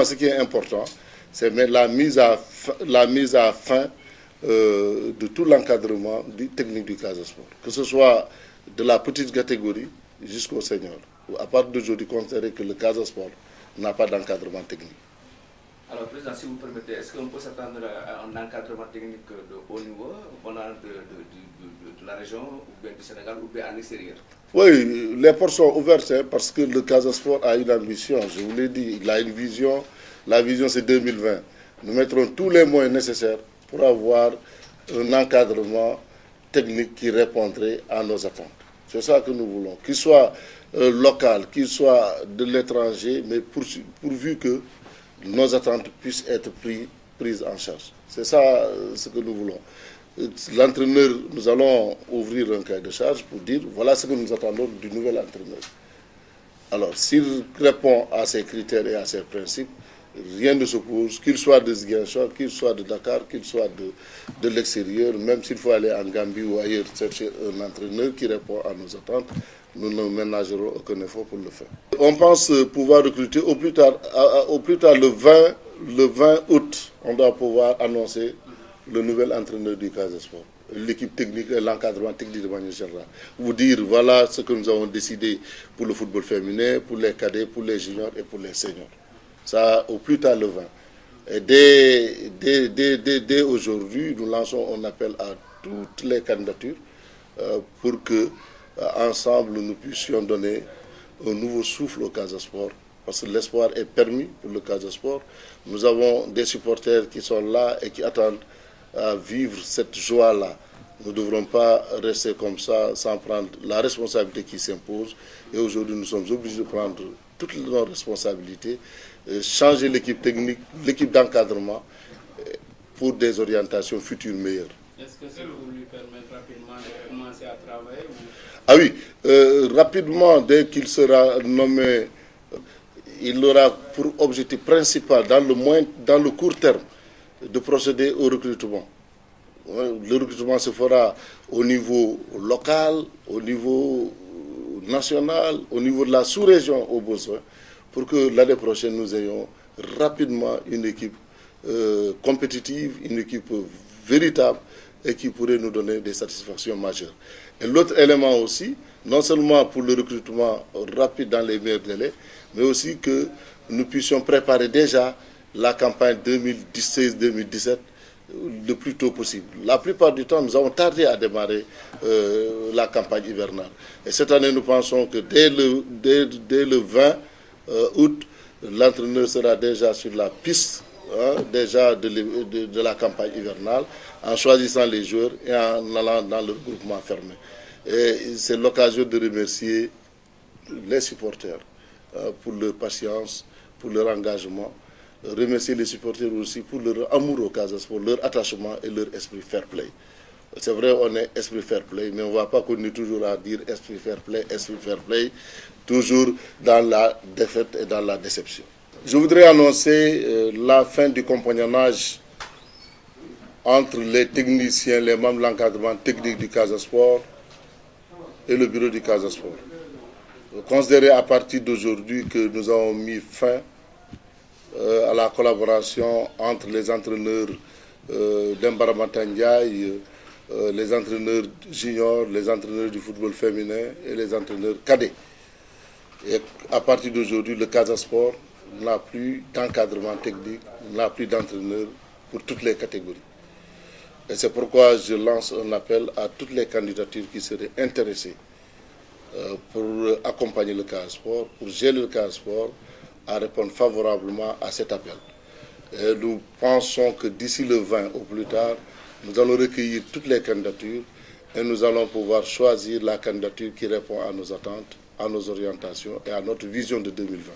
Ce qui est important, c'est la mise à fin de tout l'encadrement technique du Casa Sport, que ce soit de la petite catégorie jusqu'au senior. À partir d'aujourd'hui, considérer que le Casa Sport n'a pas d'encadrement technique. Alors, Président, si vous permettez, est-ce qu'on peut s'attendre à un encadrement technique de haut niveau, venant de la région, ou bien du Sénégal, ou bien à l'extérieur? Oui, les portes sont ouvertes parce que le Casa Sport a une ambition, je vous l'ai dit, il a une vision. La vision, c'est 2020. Nous mettrons tous les moyens nécessaires pour avoir un encadrement technique qui répondrait à nos attentes. C'est ça que nous voulons, qu'il soit local, qu'il soit de l'étranger, mais pourvu que nos attentes puissent être prises en charge. C'est ça ce que nous voulons. L'entraîneur, nous allons ouvrir un cahier de charge pour dire voilà ce que nous attendons du nouvel entraîneur. Alors, s'il répond à ces critères et à ces principes, rien ne s'oppose, qu'il soit de Ziguinchor, qu'il soit de Dakar, qu'il soit de l'extérieur, même s'il faut aller en Gambie ou ailleurs chercher un entraîneur qui répond à nos attentes, nous ne ménagerons aucun effort pour le faire. On pense pouvoir recruter au plus tard le 20 août, on doit pouvoir annoncer le nouvel entraîneur du Casa Sport, l'équipe technique et l'encadrement technique de manière générale. Vous dire voilà ce que nous avons décidé pour le football féminin, pour les cadets, pour les juniors et pour les seniors. Ça, au plus tard le 20. Et dès aujourd'hui, nous lançons un appel à toutes les candidatures pour que, ensemble, nous puissions donner un nouveau souffle au Casa Sport. Parce que l'espoir est permis pour le Casa Sport. Nous avons des supporters qui sont là et qui attendent à vivre cette joie-là. Nous ne devrons pas rester comme ça sans prendre la responsabilité qui s'impose. Et aujourd'hui, nous sommes obligés de prendre toutes nos responsabilités, changer l'équipe technique, l'équipe d'encadrement pour des orientations futures meilleures. Est-ce que ça vous lui permettre rapidement de commencer à travailler Ah oui, rapidement, dès qu'il sera nommé, il aura pour objectif principal, dans le court terme, de procéder au recrutement. Le recrutement se fera au niveau local, au niveau national, au niveau de la sous-région au besoin, pour que l'année prochaine nous ayons rapidement une équipe compétitive, une équipe véritable et qui pourrait nous donner des satisfactions majeures. Et l'autre élément aussi, non seulement pour le recrutement rapide dans les meilleurs délais, mais aussi que nous puissions préparer déjà la campagne 2016-2017 le plus tôt possible. La plupart du temps, nous avons tardé à démarrer la campagne hivernale. Et cette année, nous pensons que dès le 20 août, l'entraîneur sera déjà sur la piste déjà de la campagne hivernale, en choisissant les joueurs et en allant dans le regroupement fermé. Et c'est l'occasion de remercier les supporters pour leur patience, pour leur engagement. Remercier les supporters aussi pour leur amour au Casa Sport, leur attachement et leur esprit fair play. C'est vrai, on est esprit fair play, mais on ne va pas continuer toujours à dire esprit fair play, toujours dans la défaite et dans la déception. Je voudrais annoncer la fin du compagnonnage entre les techniciens, les membres de l'encadrement technique du Casa Sport et le bureau du Casa Sport. Considérez à partir d'aujourd'hui que nous avons mis fin à la collaboration entre les entraîneurs d'Embaramata Ndiaye, les entraîneurs juniors, les entraîneurs du football féminin et les entraîneurs cadets. Et à partir d'aujourd'hui, le Casa Sport n'a plus d'encadrement technique, n'a plus d'entraîneurs pour toutes les catégories. Et c'est pourquoi je lance un appel à toutes les candidatures qui seraient intéressées pour accompagner le Casa Sport, pour gérer le Casa Sport, à répondre favorablement à cet appel. Et nous pensons que d'ici le 20 au plus tard, nous allons recueillir toutes les candidatures et nous allons pouvoir choisir la candidature qui répond à nos attentes, à nos orientations et à notre vision de 2020.